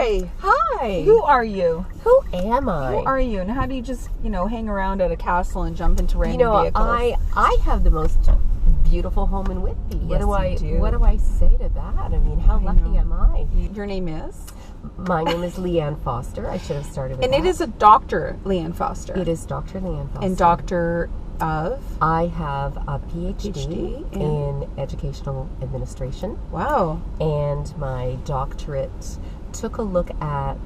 Hi. Hi. Who are you? Who am I? Who are you? And how do you just, hang around at a castle and jump into random vehicles? I have the most beautiful home in Whitby. Yes, you do. What do I say to that? I mean, how lucky am I? Your name is? My name is Leanne Foster. I should have started with And that. it is a Dr. Leanne Foster. It is Dr. Leanne Foster. And Doctor of? I have a PhD in educational administration. Wow. And my doctorate took a look at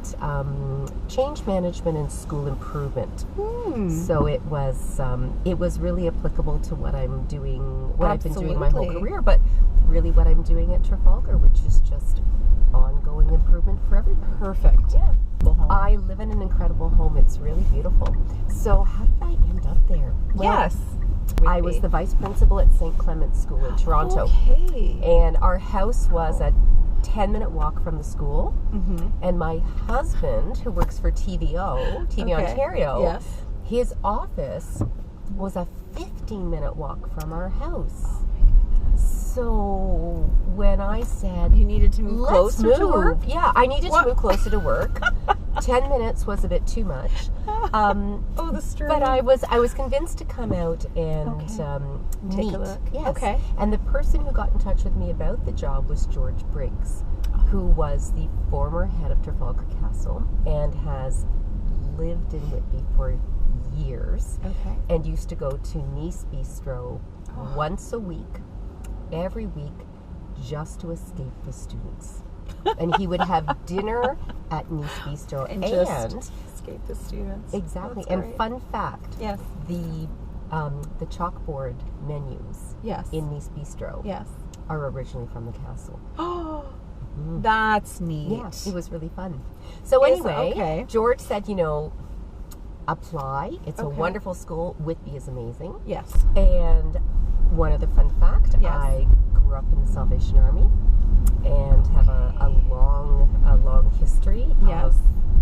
change management and school improvement. So it was really applicable to what I'm doing, what I've been doing my whole career, but really what I'm doing at Trafalgar, which is just ongoing improvement for everyone. Perfect. Yeah. I live in an incredible home. It's really beautiful. So how did I end up there? Well, yes. I was the vice principal at St. Clement's School in Toronto. Okay. And our house was a 10-minute walk from the school. And my husband, who works for TV Ontario, yes. his office was a 15-minute walk from our house. So when I said you needed to move closer to work, I needed to move closer to work. 10 minutes was a bit too much. the street. But I was convinced to come out and meet. Take a look. Yes. Okay. And the person who got in touch with me about the job was George Briggs, who was the former head of Trafalgar Castle and has lived in Whitby for years. Okay. And used to go to Nice Bistro once a week, every week, just to escape the students. And he would have dinner at Nice Bistro and just escape the students. Exactly. That's And great. fun fact, Yes. the chalkboard menus in Nice Bistro are originally from the castle. Oh, that's neat. Yeah, it was really fun. So anyway, George said, apply. It's a wonderful school. Whitby is amazing. Yes. And one other fun fact, I grew up in the Salvation Army and have a long history of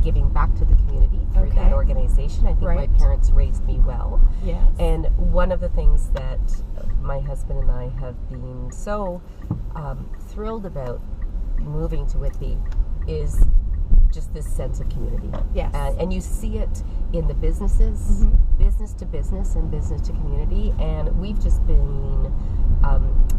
giving back to the community through that organization. I think my parents raised me well. Yes. And one of the things that my husband and I have been so thrilled about moving to Whitby is just this sense of community. Yes. And you see it in the businesses, business to business and business to community. And we've just been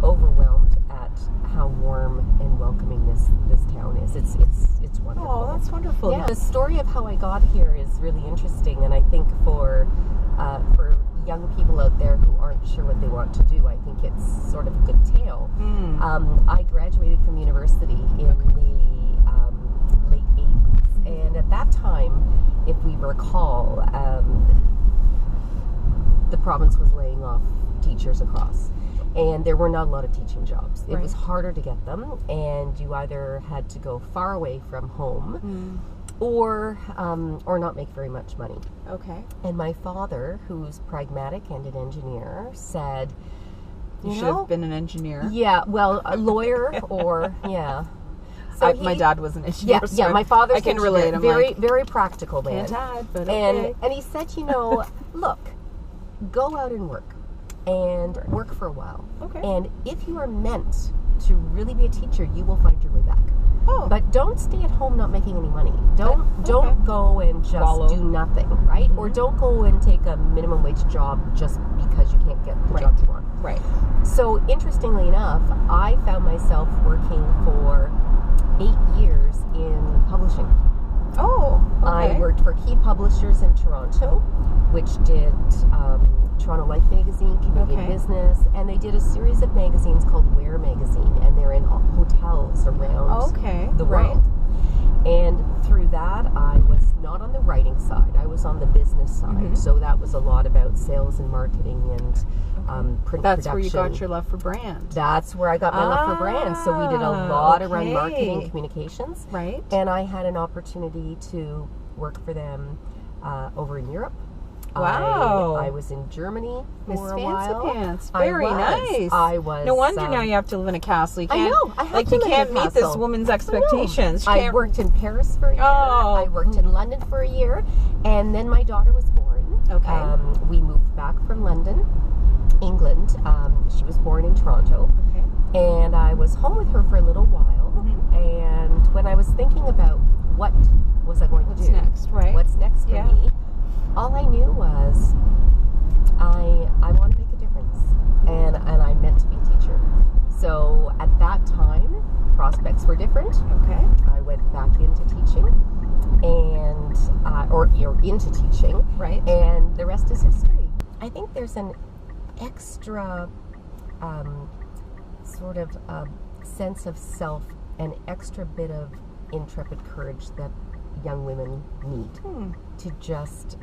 overwhelmed at how warm and welcoming this town is. It's wonderful. Oh, that's wonderful. Yeah. The story of how I got here is really interesting, and I think for young people out there who aren't sure what they want to do, I think it's sort of a good tale. I graduated from university in the late 80s, and at that time, if we recall, the province was laying off teachers across. And there were not a lot of teaching jobs. It was harder to get them, and you either had to go far away from home or not make very much money. Okay. And my father, who's pragmatic and an engineer, said, You should have been an engineer. Yeah, well, a lawyer or, So my dad was an engineer. Yeah, my father's I can relate. I'm very practical man. Dad, but okay. And he said, look, go out and work. And work for a while. Okay. And if you are meant to really be a teacher, you will find your way back. Oh. But don't stay at home not making any money. Don't go and just do nothing, right? Or don't go and take a minimum wage job just because you can't get the job you want. Right. So interestingly enough, I found myself working for 8 years in publishing. Oh, okay. I worked for key publishers in Toronto, which did Toronto Life Magazine, Canadian Business, and they did a series of magazines called Where Magazine, and they're in hotels around the world. And through that, I was not on the writing side, I was on the business side. So that was a lot about sales and marketing and print That's production. where you got your love for brand. That's where I got my love for brand. So we did a lot around marketing communications. Right. And I had an opportunity to work for them over in Europe. Wow. I was in Germany for a while. Fancy Pants. Very nice. I was. No wonder now you have to live in a castle. You can't, I know. I have to you live can't in a meet this castle. woman's expectations. I worked in Paris for a year. I worked in London for a year. And then my daughter was born. Okay. We moved back from London, England. She was born in Toronto. Okay. And I was home with her for a little while. And when I was thinking about what was I going to do? What's next, right? What's next for me? All I knew was I want to make a difference, and I meant to be a teacher. So at that time, prospects were different. Okay. I went back into teaching, and or into teaching, right? And the rest is history. I think there's an extra sort of sense of self, an extra bit of intrepid courage that young women need to just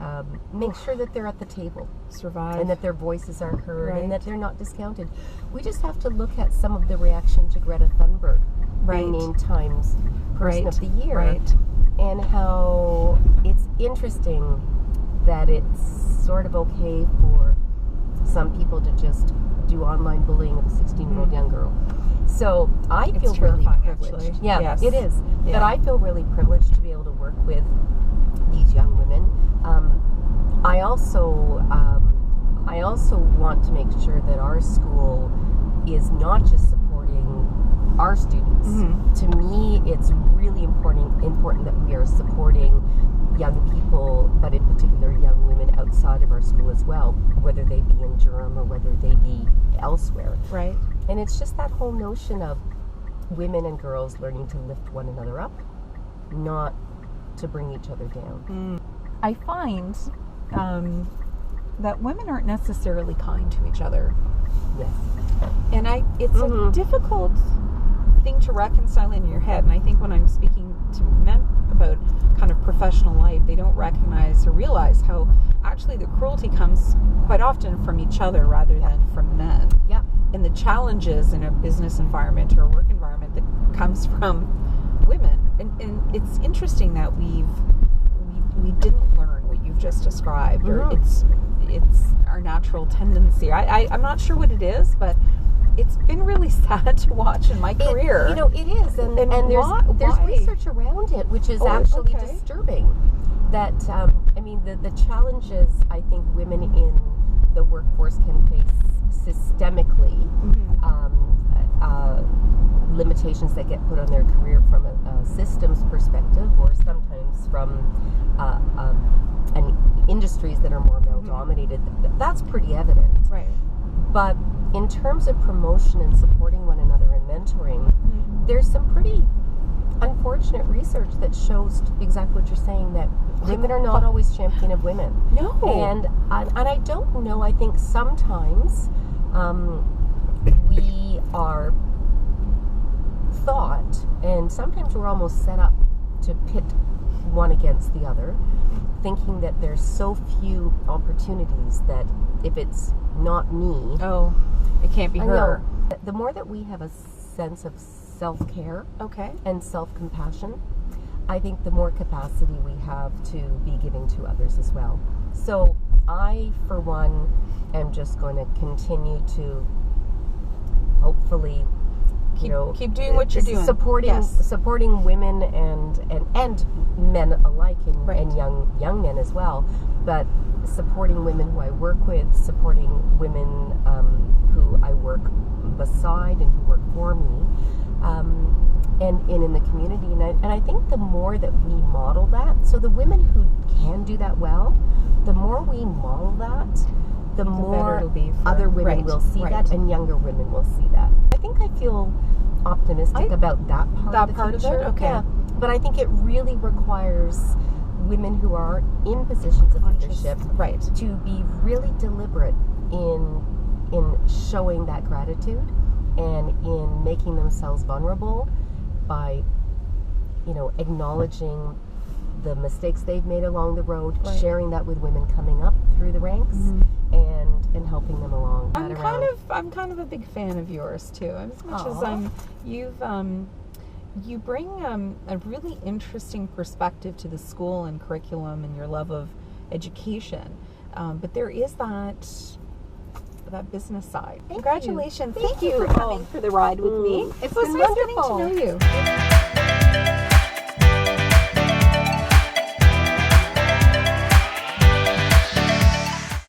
make sure that they're at the table, survive, and that their voices are heard, right. and that they're not discounted. We just have to look at some of the reaction to Greta Thunberg being named Times Person of the Year, and how it's interesting that it's sort of okay for some people to just do online bullying of a 16-year-old young girl. So I feel really privileged. Actually. Yeah, yes. It is. Yeah. But I feel really privileged to be able to work with these young women. I also want to make sure that our school is not just supporting our students. To me, it's really important that we are supporting young people, but in particular young women outside of our school as well, whether they be in Durham or whether they be elsewhere. Right. And it's just that whole notion of women and girls learning to lift one another up, not to bring each other down. I find that women aren't necessarily kind to each other. Yes. And it's a difficult thing to reconcile in your head. And I think when I'm speaking to men about kind of professional life, they don't recognize or realize how actually the cruelty comes quite often from each other rather than from men. Yeah. And the challenges in a business environment or a work environment that comes from women. And it's interesting that we didn't learn what you've just described, or it's our natural tendency. I'm not sure what it is, but it's been really sad to watch in my career. It is, and there's research around it, which is actually disturbing. That the challenges I think women in the workforce can face systemically, limitations that get put on their career from a systems perspective, or sometimes from industries that are more male dominated. That's pretty evident. Right. But in terms of promotion and supporting one another and mentoring, there's some pretty unfortunate research that shows exactly what you're saying, that women are not always champion of women. No. And I don't know, I think sometimes we are thought, and sometimes we're almost set up to pit one against the other, thinking that there's so few opportunities that if it's not me, it can't be her. The more that we have a sense of self-care and self-compassion, I think the more capacity we have to be giving to others as well. So I, for one, am just going to continue to hopefully keep doing what you're doing, supporting women and men alike, and young men as well, but supporting women who I work with, supporting women who I work beside and who work for me, and in the community. And I think the more that we model that, so the women who can do that well, the more we model that, the more it'll be for other women will see that, and younger women will see that. I think I feel optimistic about that part of the future. Okay. Yeah. But I think it really requires women who are in positions of leadership to be really deliberate in showing that gratitude and in making themselves vulnerable by acknowledging the mistakes they've made along the road, sharing that with women coming up through the ranks, and helping them along. I'm kind of a big fan of yours too. As much as you bring a really interesting perspective to the school and curriculum and your love of education, but there is that business side. Congratulations! Thank you for coming for the ride with me. It's been wonderful getting to know you.